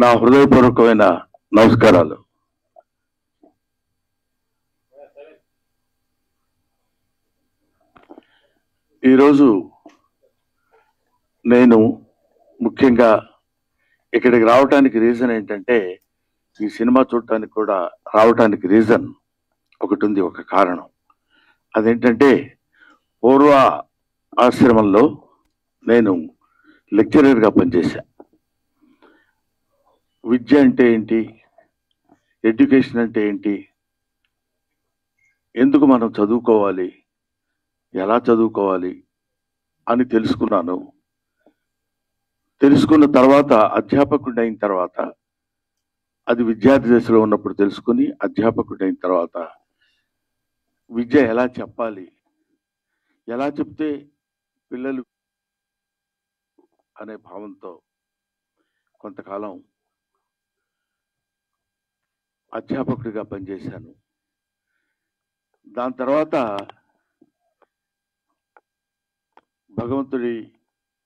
నా హృదయపూర్వకమైన నమస్కారాలు. ఈరోజు నేను ముఖ్యంగా ఇక్కడికి రావడానికి రీజన్ ఏంటంటే, ఈ సినిమా చూడటానికి కూడా రావడానికి రీజన్ ఒకటి ఉంది, ఒక కారణం. అదేంటంటే, పూర్వ ఆశ్రమంలో నేను లెక్చరర్గా పనిచేశా. విద్య అంటే ఏంటి, ఎడ్యుకేషన్ అంటే ఏంటి, ఎందుకు మనం చదువుకోవాలి, ఎలా చదువుకోవాలి అని తెలుసుకున్నాను. తెలుసుకున్న తర్వాత అధ్యాపకుడు అయిన తర్వాత, అది విద్యార్థి దశలో ఉన్నప్పుడు తెలుసుకుని అధ్యాపకుడు అయిన తర్వాత విద్య ఎలా చెప్పాలి, ఎలా చెప్తే పిల్లలు అనే భావంతో కొంతకాలం అధ్యాపకుడిగా పనిచేశాను. దాని తర్వాత భగవంతుడి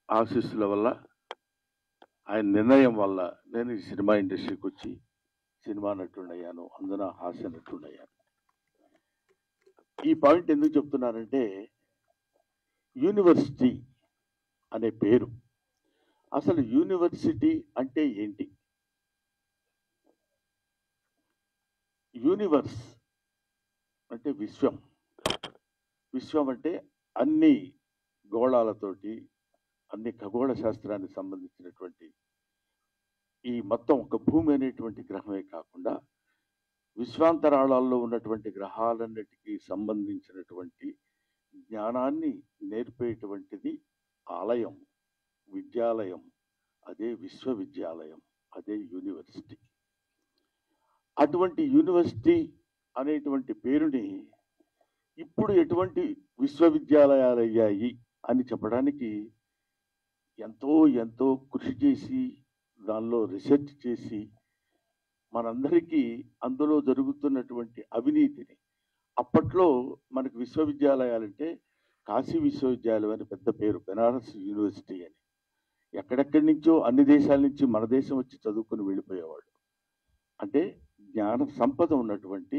ఆశీస్సుల వల్ల, ఆయన నిర్ణయం వల్ల నేను ఈ సినిమా ఇండస్ట్రీకి వచ్చి సినిమా నటుడయ్యాను, అందున హాస్య నటుడయ్యాను. ఈ పాయింట్ ఎందుకు చెప్తున్నానంటే, యూనివర్సిటీ అనే పేరు, అసలు యూనివర్సిటీ అంటే ఏంటి? యూనివర్స్ అంటే విశ్వం. విశ్వం అంటే అన్ని గోళాలతోటి, అన్ని ఖగోళ శాస్త్రానికి సంబంధించినటువంటి ఈ మొత్తం ఒక భూమి అనేటువంటి గ్రహమే కాకుండా విశ్వాంతరాళాల్లో ఉన్నటువంటి గ్రహాలన్నిటికీ సంబంధించినటువంటి జ్ఞానాన్ని నేర్పేటువంటిది ఆలయం, విద్యాలయం. అదే విశ్వవిద్యాలయం, అదే యూనివర్సిటీ. అటువంటి యూనివర్సిటీ అనేటువంటి పేరుని ఇప్పుడు ఎటువంటి విశ్వవిద్యాలయాలు అయ్యాయి అని చెప్పడానికి ఎంతో ఎంతో కృషి చేసి, దానిలో రీసెర్చ్ చేసి, మనందరికీ అందులో జరుగుతున్నటువంటి అవినీతిని, అప్పట్లో మనకు విశ్వవిద్యాలయాలంటే కాశీ విశ్వవిద్యాలయం అని పెద్ద పేరు, బెనారస్ యూనివర్సిటీ అని. ఎక్కడెక్కడి నుంచో అన్ని దేశాల నుంచి మన దేశం వచ్చి చదువుకుని వెళ్ళిపోయేవాడు. అంటే జ్ఞాన సంపద ఉన్నటువంటి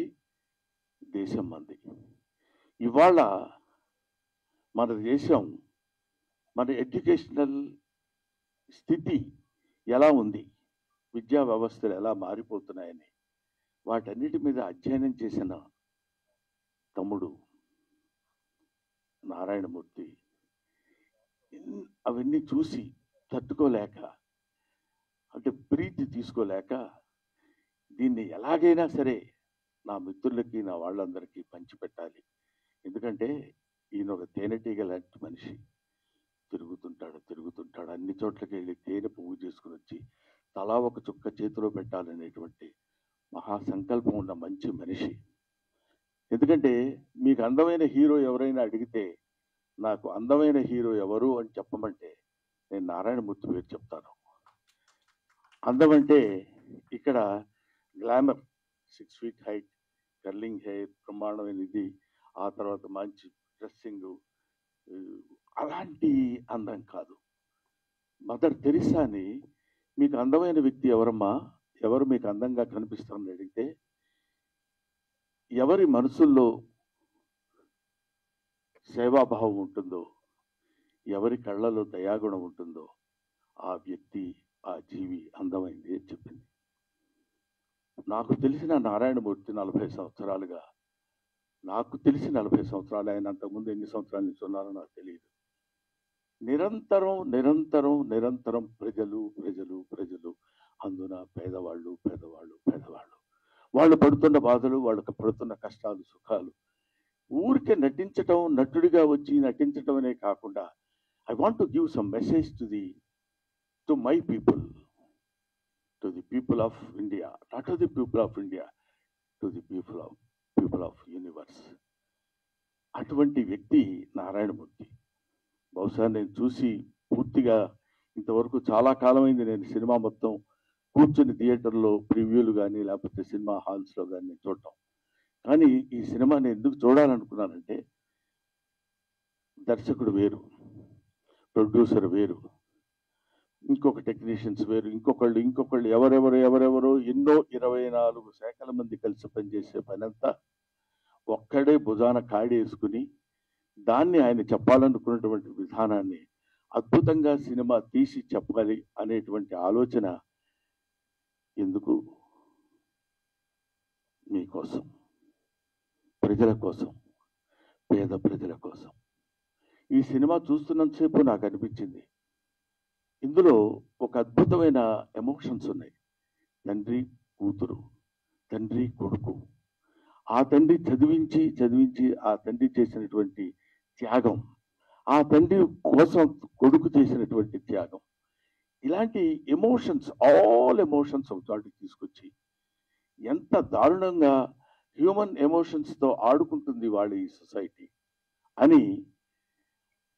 దేశం మంది. ఇవాళ మన దేశం, మన ఎడ్యుకేషనల్ స్థితి ఎలా ఉంది, విద్యా వ్యవస్థలు ఎలా మారిపోతున్నాయని వాటన్నిటి మీద అధ్యయనం చేసిన తమ్ముడు నారాయణమూర్తి అవన్నీ చూసి తట్టుకోలేక, అంటే ప్రీతి తీసుకోలేక, దీన్ని ఎలాగైనా సరే నా మిత్రులకి, నా వాళ్ళందరికీ పంచిపెట్టాలి. ఎందుకంటే ఈయన ఒక తేనెటీగ లాంటి మనిషి. తిరుగుతుంటాడు అన్ని చోట్లకి వెళ్ళి తేనె పువ్వు చేసుకుని వచ్చి తలా ఒక చుక్క చేతిలో పెట్టాలనేటువంటి మహాసంకల్పం ఉన్న మంచి మనిషి. ఎందుకంటే మీకు అందమైన హీరో ఎవరైనా అడిగితే, నాకు అందమైన హీరో ఎవరు అని చెప్పమంటే నేను నారాయణమూర్తి పేరు చెప్తాను. అందం అంటే ఇక్కడ glamour, 6 feet height, curling hair, బ్రహ్మాండమైనది, ఆ తర్వాత మంచి డ్రెస్సింగ్, అలాంటి అందం కాదు. మదర్ తెరిసాని, మీకు అందమైన వ్యక్తి ఎవరమ్మా, ఎవరు మీకు అందంగా కనిపిస్తారని అడిగితే, ఎవరి మనసుల్లో సేవాభావం ఉంటుందో, ఎవరి కళ్ళలో దయాగుణం ఉంటుందో ఆ వ్యక్తి, ఆ జీవి అందమైంది అని చెప్పింది. నాకు తెలిసిన నారాయణమూర్తి 40 సంవత్సరాలుగా, నాకు తెలిసి 40 సంవత్సరాలు, ఆయన అంతకుముందు ఎన్ని సంవత్సరాల నుంచి ఉన్నారో నాకు తెలియదు. నిరంతరం నిరంతరం నిరంతరం ప్రజలు, అందున పేదవాళ్ళు, వాళ్ళు పడుతున్న బాధలు, వాళ్ళకి పడుతున్న కష్టాలు, సుఖాలు, ఊరికే నటించటం, నటుడిగా వచ్చి నటించటం అనే కాకుండా, I want to give some message to my people, to the people of India, not to the people of India, to the people of universe. అటువంటి వ్యక్తి నారాయణమూర్తి. బహుశా నేను చూసి పూర్తిగా ఇంతవరకు చాలా కాలమైంది నేను సినిమా మొత్తం కూర్చుని థియేటర్లో ప్రివ్యూలు కానీ లేకపోతే సినిమా హాల్స్లో కానీ నేను చూడటం. కానీ ఈ సినిమాని ఎందుకు చూడాలనుకున్నానంటే, దర్శకుడు వేరు, ప్రొడ్యూసర్ వేరు, ఇంకొక టెక్నీషియన్స్ వేరు, ఇంకొకళ్ళు ఎవరెవరో ఎన్నో 24 శాఖల మంది కలిసి పనిచేసే పనంతా ఒక్కడే భుజాన కాడేసుకుని దాన్ని ఆయన చెప్పాలనుకున్నటువంటి విధానాన్ని అద్భుతంగా సినిమా తీసి చెప్పాలి అనేటువంటి ఆలోచన ఎందుకు? మీకోసం, ప్రజల కోసం, పేద ప్రజల కోసం. ఈ సినిమా చూస్తున్నంతసేపు నాకు అనిపించింది, ఇందులో ఒక అద్భుతమైన ఎమోషన్స్ ఉన్నాయి. తండ్రి కూతురు, తండ్రి కొడుకు, ఆ తండ్రి చదివించి ఆ తండ్రి చేసినటువంటి త్యాగం, ఆ తండ్రి కోసం కొడుకు చేసినటువంటి త్యాగం, ఇలాంటి ఎమోషన్స్, ఆల్ ఎమోషన్స్ ఒక చోటికి తీసుకొచ్చి ఎంత దారుణంగా హ్యూమన్ ఎమోషన్స్తో ఆడుకుంటుంది వాళ్ళ ఈ సొసైటీ అని,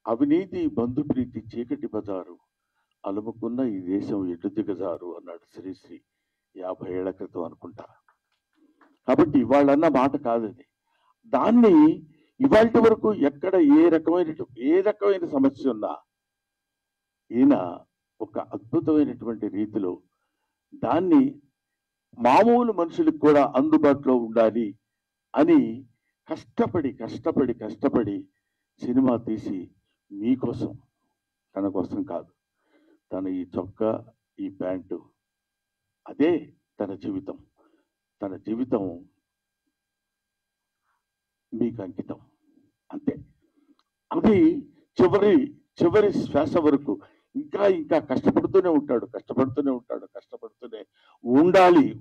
అవినీతి బంధుప్రీతి చీకటి బజారు అలుముకున్న ఈ దేశం ఎటు దిగజారు అన్నాడు శ్రీశ్రీ 50 ఏళ్ల క్రితం అనుకుంటా. కాబట్టి ఇవాళన్న మాట కాదది. దాన్ని ఇవాళ వరకు ఎక్కడ ఏ రకమైన సమస్య ఉన్నా ఈయన ఒక అద్భుతమైనటువంటి రీతిలో దాన్ని మామూలు మనుషులకు కూడా అందుబాటులో ఉండాలి అని కష్టపడి సినిమా తీసి మీకోసం, తన కోసం కాదు, తన ఈ చొక్కా, ఈ ప్యాంటు, అదే తన జీవితం మీకు అంకితం, అంతే. అది చివరి శ్వాస వరకు ఇంకా కష్టపడుతూనే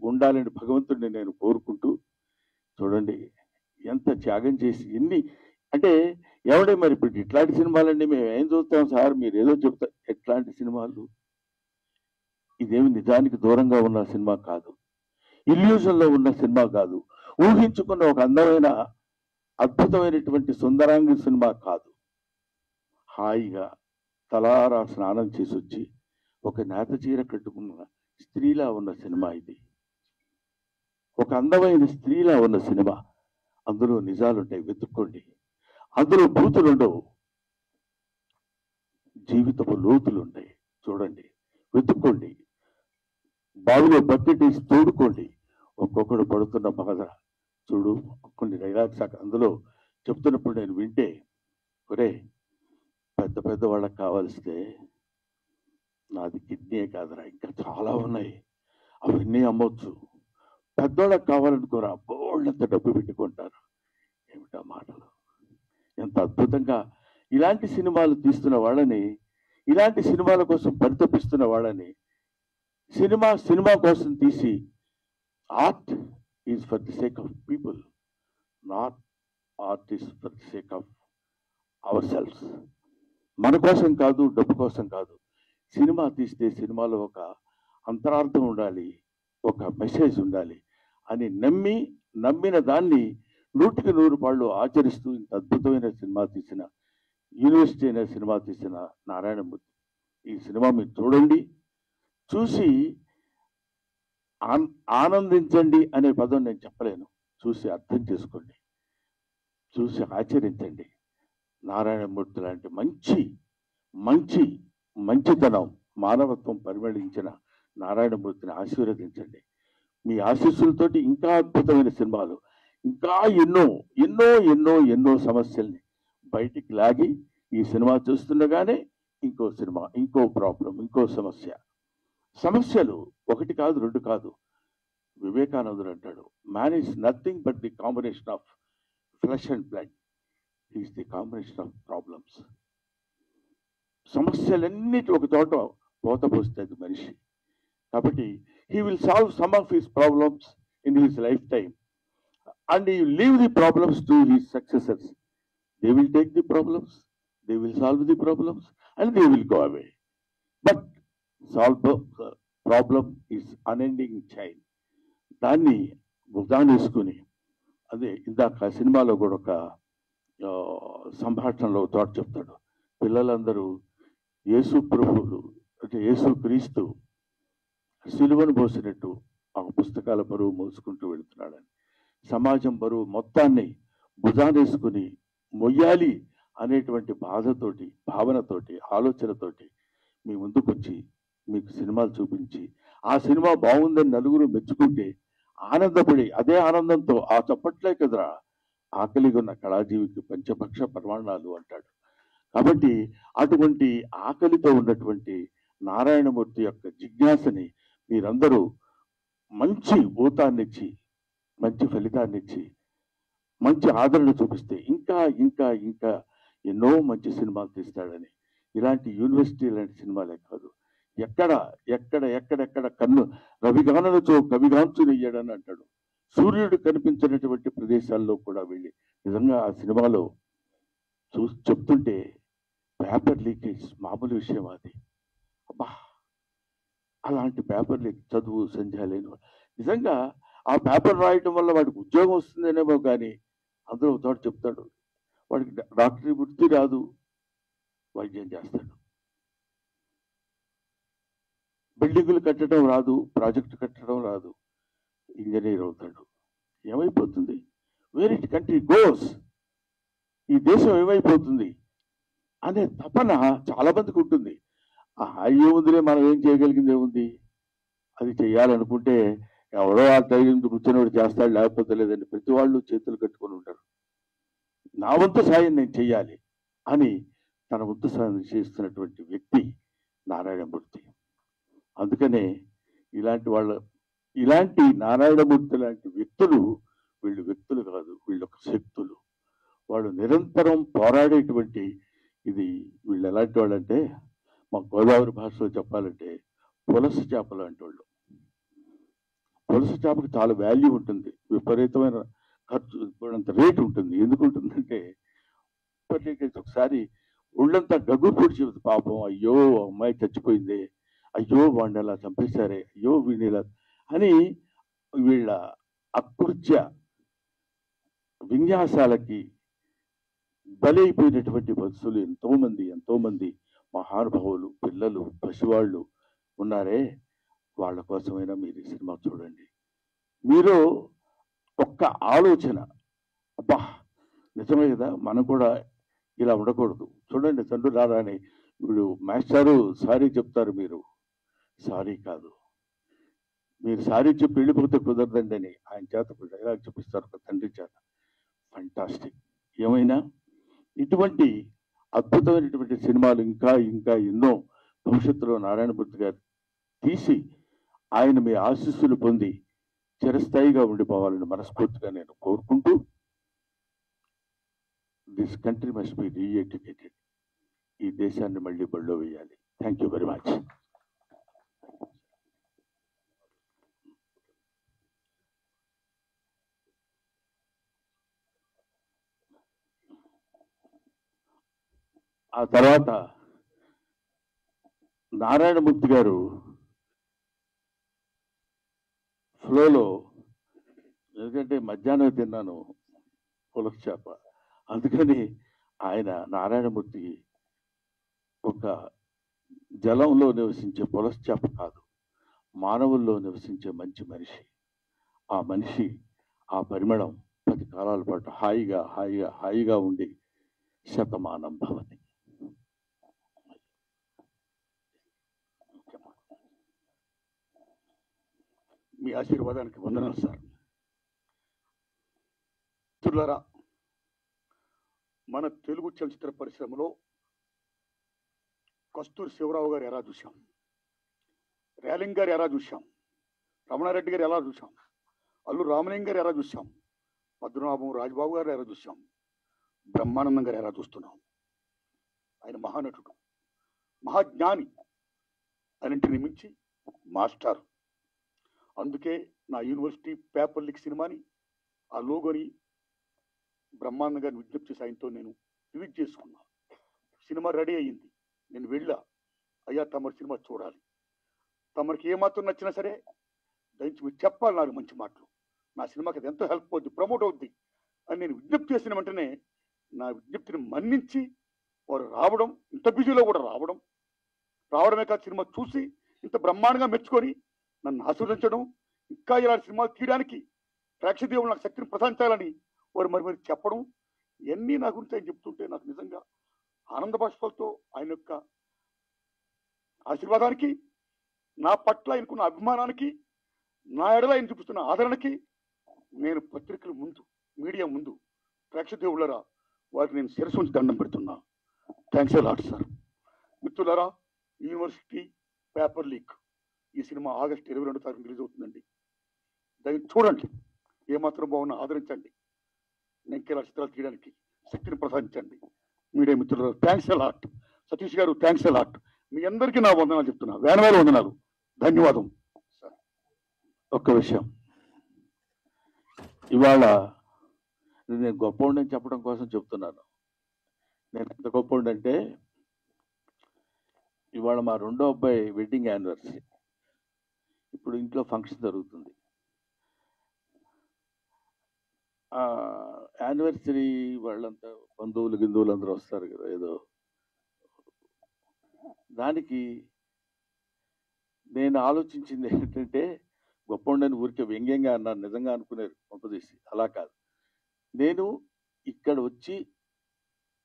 ఉండాలని భగవంతుడిని నేను కోరుకుంటూ, చూడండి ఎంత త్యాగం చేసి ఎన్ని అంటే, ఎవడే మరి ఇప్పుడు ఇట్లాంటి సినిమాలన్నీ మేము ఏం చూస్తాం సార్, మీరు ఏదో చెప్తారు. ఎట్లాంటి సినిమాలు? ఇదేమి నిజానికి దూరంగా ఉన్న సినిమా కాదు, ఇల్యూజన్లో ఉన్న సినిమా కాదు, ఊహించుకున్న ఒక అందమైన అద్భుతమైనటువంటి సుందరాంగి సినిమా కాదు. హాయిగా తలారా స్నానం చేసి వచ్చి ఒక నేత చీర కట్టుకున్న స్త్రీలా ఉన్న సినిమా ఇది. ఒక అందమైన స్త్రీలా ఉన్న సినిమా. అందులో నిజాలుంటాయి, వెతుక్కోండి. అందులో బూతులుండవు, జీవితపు లోతులుంటాయి. చూడండి, వెతుక్కోండి, బావిలో బకెట్ వేసి తోడుకోండి. ఒక్కొక్కడు పడుతున్న బాధ చూడు. కొన్ని డైలాగ్స్ అందులో చెప్తున్నప్పుడు నేను వింటే, ఒరే పెద్ద వాళ్ళకి కావాల్స్తే నాది కిడ్నీ కాదురా, ఇంకా చాలా ఉన్నాయి, అవన్నీ అమ్మొచ్చు. పెద్దోళ్ళకి కావాలనుకోరా, బోళ్ళంత డబ్బు పెట్టుకుంటారు. ఏమిటా మాటలు! ఎంత అద్భుతంగా ఇలాంటి సినిమాలు తీస్తున్న వాళ్ళని, ఇలాంటి సినిమాల కోసం పరితపిస్తున్న వాళ్ళని, సినిమా కోసం తీసి, art is for the sake of people, not art is for the sake of our selves. మన కోసం కాదు, డబ్బు కోసం కాదు. సినిమా తీస్తే సినిమాలో ఒక అంతరార్థం ఉండాలి, ఒక మెసేజ్ ఉండాలి అని నమ్మిన దాన్ని 100కి 100 పాళ్ళు ఆచరిస్తూ ఇంత అద్భుతమైన సినిమా తీసిన, యూనివర్సిటీ అనే సినిమా తీసిన నారాయణమూర్తి. ఈ సినిమా మీరు చూడండి, చూసి ఆనందించండి అనే పదం నేను చెప్పలేను. చూసి అర్థం చేసుకోండి, చూసి ఆచరించండి. నారాయణమూర్తి లాంటి మంచితనం, మానవత్వం పరిమళించిన నారాయణమూర్తిని ఆశీర్వదించండి. మీ ఆశీస్సులతోటి ఇంకా అద్భుతమైన సినిమాలు, ఇంకా ఎన్నో సమస్యల్ని బయటికి లాగి, ఈ సినిమా చూస్తుండగానే ఇంకో సినిమా, ఇంకో ప్రాబ్లం, ఇంకో సమస్యలు 1 కాదు 2 కాదు. వివేకానందుడు అంటాడు, man is nothing but the combination of flesh and blood, is the combination of problems. సమస్యలన్నిటి ఒక చోట పోతపోస్తుంది మనిషి. కాబట్టి he will solve some of his problems in his lifetime and he will leave the problems to his successors. They will take the problems, they will solve the problems and they will go away. But problem is unending chain. దాన్ని భుజానేసుకుని, అదే ఇందాక సినిమాలో కూడా ఒక సంభాషణలో చోట చెప్తాడు, పిల్లలందరూ యేసు ప్రభువులు అంటే యేసు క్రీస్తు సిలువను మోసినట్టు ఆ పుస్తకాల బరువు మోసుకుంటూ వెళుతున్నాడని, సమాజం బరువు మొత్తాన్ని భుజానేసుకుని మొయ్యాలి అనేటువంటి బాధతోటి, భావనతోటి, ఆలోచనతోటి మీ ముందుకొచ్చి మీకు సినిమాలు చూపించి ఆ సినిమా బాగుందని నలుగురు మెచ్చుకుంటే ఆనందపడి అదే ఆనందంతో ఆ చప్పట్లే కదరా ఆకలిగా ఉన్న కళాజీవికి పంచపక్ష ప్రమాణాలు అంటాడు. కాబట్టి అటువంటి ఆకలితో ఉన్నటువంటి నారాయణమూర్తి యొక్క జిజ్ఞాసని మీరందరూ మంచి ఊతాన్నిచ్చి మంచి ఫలితాన్నిచ్చి మంచి ఆదరణ చూపిస్తే ఇంకా ఇంకా ఇంకా ఎన్నో మంచి సినిమాలు తీస్తాడని, ఇలాంటి యూనివర్సిటీ లాంటి సినిమాలే కాదు, ఎక్కడ ఎక్కడ ఎక్కడెక్కడ కన్ను రవిగానలతో కవిగాంచునయ్యాడని అంటాడు. సూర్యుడు కనిపించినటువంటి ప్రదేశాల్లో కూడా వెళ్ళి నిజంగా ఆ సినిమాలో చెప్తుంటే పేపర్ లీకేజ్ మామూలు విషయం అది. అబ్బా, అలాంటి పేపర్ లీక్ చదువు సంధ్య లేని నిజంగా ఆ పేపర్ రాయటం వల్ల వాడికి ఉద్యోగం వస్తుందనేమో కానీ అందులో చోట చెప్తాడు వాడికి డాక్టరీ వృత్తి రాదు, వైద్యం చేస్తాడు. బిల్డింగులు కట్టడం రాదు, ప్రాజెక్టు కట్టడం రాదు, ఇంజనీర్ అవుతాడు. ఏమైపోతుంది? వేర్ ఇట్ కంట్రీ గోస్, ఈ దేశం ఏమైపోతుంది అనే తపన చాలా మందికి ఉంటుంది. ఏముందిలే, మనం ఏం చేయగలిగింది ఏముంది, అది చేయాలనుకుంటే ఎవడో ఆ టైం కూర్చొని చేస్తాడు, లేకపోతే లేదండి. ప్రతి వాళ్ళు చేతులు కట్టుకొని ఉంటారు. నా వంతు సాయం నేను చెయ్యాలి అని తన వంతు సాయం చేస్తున్నటువంటి వ్యక్తి నారాయణమూర్తి. అందుకనే ఇలాంటి నారాయణమూర్తి లాంటి వ్యక్తులు వీళ్ళు వ్యక్తులు కాదు, వీళ్ళు ఒక శక్తులు. వాళ్ళు నిరంతరం పోరాడేటువంటి ఇది. వీళ్ళు ఎలాంటి వాళ్ళు అంటే మా గోదావరి భాషలో చెప్పాలంటే పులస చేపలు అంటే వాళ్ళు. పులస చేపకు చాలా వాల్యూ ఉంటుంది, విపరీతమైన ఖర్చు అంత రేటు ఉంటుంది. ఎందుకు ఉంటుందంటే ఒకసారి ఒళ్ళంతా గగ్గు పొడిచి పాపం, అయ్యో అమ్మాయి చచ్చిపోయింది, అయ్యో వాడిని అలా చంపేశారే, అయ్యో వీడిని ఇలా అని వీళ్ళ అకృత్య విన్యాసాలకి బలైపోయినటువంటి వత్సులు ఎంతో మంది మహానుభావులు, పిల్లలు, పసివాళ్ళు ఉన్నారే. వాళ్ళ కోసమైనా మీరు ఈ సినిమా చూడండి. మీరు ఒక్క ఆలోచన, అబ్బా నిజమే కదా, మనం కూడా ఇలా ఉండకూడదు. చూడండి, తండ్రి రారాని వీడు మాస్టారు సారీ చెప్తారు, మీరు సారీ కాదు, మీరు సారీ చెప్పి వెళ్ళిపోతే కుదరదండి అని ఆయన చేత డైలాగ్ చెప్పిస్తారు ఒక తండ్రి చేత. ఫంటాస్టిక్. ఏమైనా ఇటువంటి అద్భుతమైనటువంటి సినిమాలు ఇంకా ఇంకా ఎన్నో భవిష్యత్తులో నారాయణమూర్తి గారు తీసి ఆయన మీ ఆశీస్సులు పొంది చిరస్థాయిగా ఉండిపోవాలని మనస్ఫూర్తిగా నేను కోరుకుంటూ, దిస్ కంట్రీ మస్ట్ బి రీఎడ్యుకేటెడ్. ఈ దేశాన్ని మళ్ళీ బళ్ళో వేయాలి. Thank you very much. ఆ తర్వాత నారాయణమూర్తి గారు ఫ్లోలో, ఎందుకంటే మధ్యాహ్నం తిన్నాను పులస చేప, అందుకని ఆయన నారాయణమూర్తి ఒక జలంలో నివసించే పులస చేప కాదు, మానవుల్లో నివసించే మంచి మనిషి. ఆ మనిషి ఆ పరిమళం 10 కాలాల పాటు హాయిగా హాయిగా హాయిగా ఉండి శతమానం భవతి. మీ ఆశీర్వాదానికి వందనాలు సార్. మిత్రులారా, మన తెలుగు చలచిత్ర పరిశ్రమలో కస్తూరి శివరావు గారు ఎలా చూశాం, రేలింగ్ గారు ఎలా చూశాం, రమణారెడ్డి గారు ఎలా చూశాం, అల్లు రామలింగ గారు ఎలా చూశాం, పద్మనాభం రాజబాబు గారు ఎలా చూశాం, బ్రహ్మానందం గారు ఎలా చూస్తున్నాం. ఆయన మహానటుడు, మహాజ్ఞాని, అన్నింటిని మించి మాస్టర్. అందుకే నా యూనివర్సిటీ పేపర్ లీక్ సినిమాని, ఆ లోగోని బ్రహ్మానంద గారిని విజ్ఞప్తి చేసి ఆయనతో నేను రిలీజ్ చేసుకున్నా. సినిమా రెడీ అయ్యింది, నేను వెళ్ళా, అయ్యా తమరి సినిమా చూడాలి, తమరికి ఏమాత్రం నచ్చినా సరే దయచి మీరు చెప్పాలి నాకు మంచి మాటలు, నా సినిమాకి అది ఎంతో హెల్ప్ అవుద్ది, ప్రమోట్ అవుద్ది అని నేను విజ్ఞప్తి చేసిన వెంటనే నా విజ్ఞప్తిని మన్నించి వారు రావడం, ఇంత బిజీలో కూడా రావడమే కాదు, సినిమా చూసి ఇంత బ్రహ్మాండంగా మెచ్చుకొని నన్ను ఆశీర్వదించడం, ఇంకా ఇలాంటి సినిమాలు తీయడానికి ప్రేక్షదేవులు నాకు శక్తిని ప్రసాదించాలని వారు మరి చెప్పడం, ఇవన్నీ నా గురించి ఆయన చెప్తుంటే నాకు నిజంగా ఆనంద బాష్పాలతో ఆయన యొక్క ఆశీర్వాదానికి నా పట్ల ఆయనకున్న అభిమానానికి, నా ఎడల ఆయన చూపిస్తున్న ఆదరణకి నేను పత్రికల ముందు, మీడియా ముందు, ప్రేక్షక దేవుళ్ళరా వారికి నేను శిరస్సు ఉంచి దండం పెడుతున్నా. Thanks a lot sir. మిత్రులారా, యూనివర్సిటీ పేపర్ లీక్ ఈ సినిమా ఆగస్టు 22 తారీఖు రిలీజ్ అవుతుందండి. దాన్ని చూడండి, ఏమాత్రం బాగున్నా ఆదరించండి. నేను ఇంకెలా చిత్రాలు తీయడానికి శక్తిని ప్రసాదించండి. మీడియా మిత్రులు థ్యాంక్స్ ఎ లాట్. సతీష్ గారు థ్యాంక్స్ ఎ లాట్. మీ అందరికీ నా వందనాలు చెప్తున్నా, వేల వందనాలు. ధన్యవాదం సార్. ఒక్క విషయం, ఇవాళ నేను గొప్పవాడిని చెప్పడం కోసం చెప్తున్నాను. నేను ఎంత గొప్పవాడిని అంటే, ఇవాళ మా రెండో అబ్బాయి వెడ్డింగ్ యానివర్సరీ. ఇప్పుడు ఇంట్లో ఫంక్షన్ జరుగుతుంది. యానివర్సరీ వాళ్ళంతా బంధువులు అందరూ వస్తారు కదా, ఏదో దానికి నేను ఆలోచించింది ఏంటంటే, గొప్పవాడిని ఊరికే వ్యంగ్యంగా అన్నాను, నిజంగా అనుకునేది పంపదీసి. అలా కాదు, నేను ఇక్కడ వచ్చి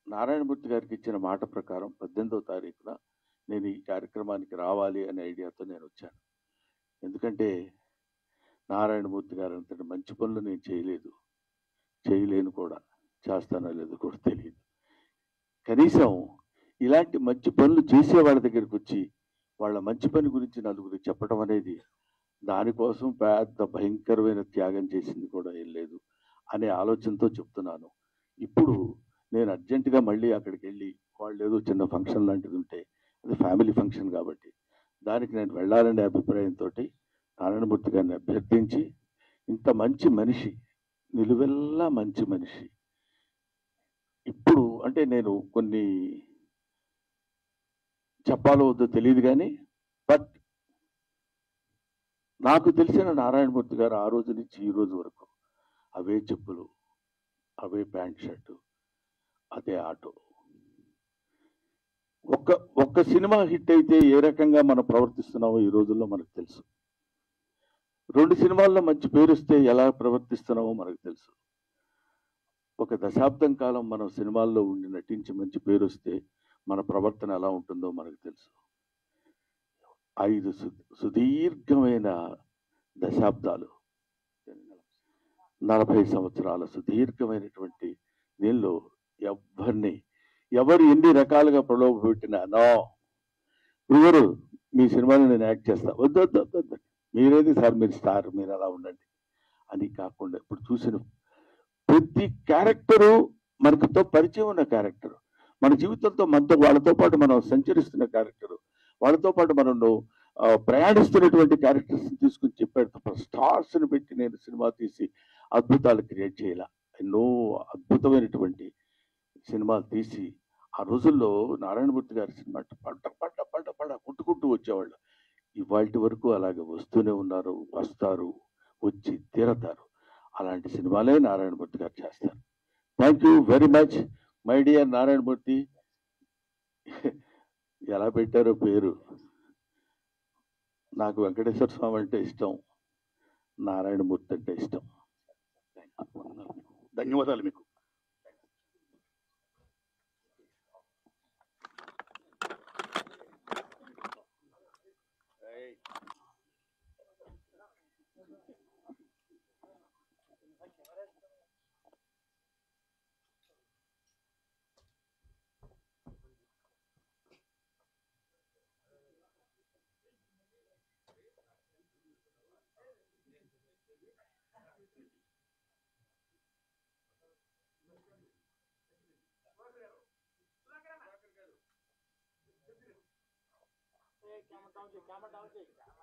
నారాయణమూర్తి గారికి ఇచ్చిన మాట ప్రకారం 18వ తారీఖున నేను ఈ కార్యక్రమానికి రావాలి అనే ఐడియాతో నేను వచ్చాను. ఎందుకంటే నారాయణమూర్తి గారు అంతటి మంచి పనులు నేను చేయలేను కూడా, చేస్తానో లేదో కూడా తెలియదు. కనీసం ఇలాంటి మంచి పనులు చేసే వాళ్ళ దగ్గరికి వచ్చి వాళ్ళ మంచి పని గురించి నలుగురికి చెప్పడం అనేది, దానికోసం పెద్ద భయంకరమైన త్యాగం చేసింది కూడా ఏం లేదు అనే ఆలోచనతో చెప్తున్నాను. ఇప్పుడు నేను అర్జెంటుగా మళ్ళీ అక్కడికి వెళ్ళి, వాళ్ళు ఏదో చిన్న ఫంక్షన్ లాంటిది ఉంటే, అది ఫ్యామిలీ ఫంక్షన్ కాబట్టి దానికి నేను వెళ్ళాలనే అభిప్రాయంతో నారాయణమూర్తి గారిని అభ్యర్థించి, ఇంత మంచి మనిషి, నిలువెల్లా మంచి మనిషి, ఇప్పుడు అంటే నేను కొన్ని చెప్పాలో వద్దో తెలియదు కానీ, బట్ నాకు తెలిసిన నారాయణమూర్తి గారు ఆ రోజు నుంచి ఈ రోజు వరకు అవే చెప్పులు, అవే ప్యాంట్ షర్టు, అదే ఆటో. ఒక్క సినిమా హిట్ అయితే ఏ రకంగా మనం ప్రవర్తిస్తున్నామో ఈ రోజుల్లో మనకు తెలుసు. 2 సినిమాల్లో మంచి పేరు వస్తే ఎలా ప్రవర్తిస్తున్నామో మనకు తెలుసు. ఒక దశాబ్దం కాలం మనం సినిమాల్లో ఉండి నటించి మంచి పేరు వస్తే మన ప్రవర్తన ఎలా ఉంటుందో మనకు తెలుసు. 5 సుదీర్ఘమైన దశాబ్దాలు, 40 సంవత్సరాల సుదీర్ఘమైనటువంటి దీనిలో ఎవరు ఎన్ని రకాలుగా ప్రలోభ పెట్టినా, నో గురుగారు మీ సినిమాలో నేను యాక్ట్ చేస్తా, వద్దు మీరేది సార్, మీరు స్టార్, మీరు అలా ఉండండి అని కాకుండా, ఇప్పుడు చూసిన ప్రతి క్యారెక్టరు మనకుతో పరిచయం ఉన్న క్యారెక్టర్, మన జీవితంతో వాళ్ళతో పాటు మనం సంచరిస్తున్న క్యారెక్టరు, వాళ్ళతో పాటు మనం ప్రయాణిస్తున్నటువంటి క్యారెక్టర్స్ తీసుకుని చెప్పాడు తప్ప స్టార్స్ని పెట్టి నేను సినిమా తీసి అద్భుతాలు క్రియేట్ చేయాల. ఎన్నో అద్భుతమైనటువంటి సినిమాలు తీసి ఆ రోజుల్లో నారాయణమూర్తి గారి సినిమా పడ్డ కొట్టుకుంటూ వచ్చేవాళ్ళు. ఇవాళ వరకు అలాగే వస్తూనే ఉన్నారు, వస్తారు, వచ్చి తీరతారు. అలాంటి సినిమాలే నారాయణమూర్తి గారు చేస్తారు. Thank you very much my dear Narayanamurthy. ఎలా పెట్టారో పేరు, నాకు వెంకటేశ్వర స్వామి అంటే ఇష్టం, నారాయణమూర్తి అంటే ఇష్టం. ధన్యవాదాలు మీకు. Camera down, camera down.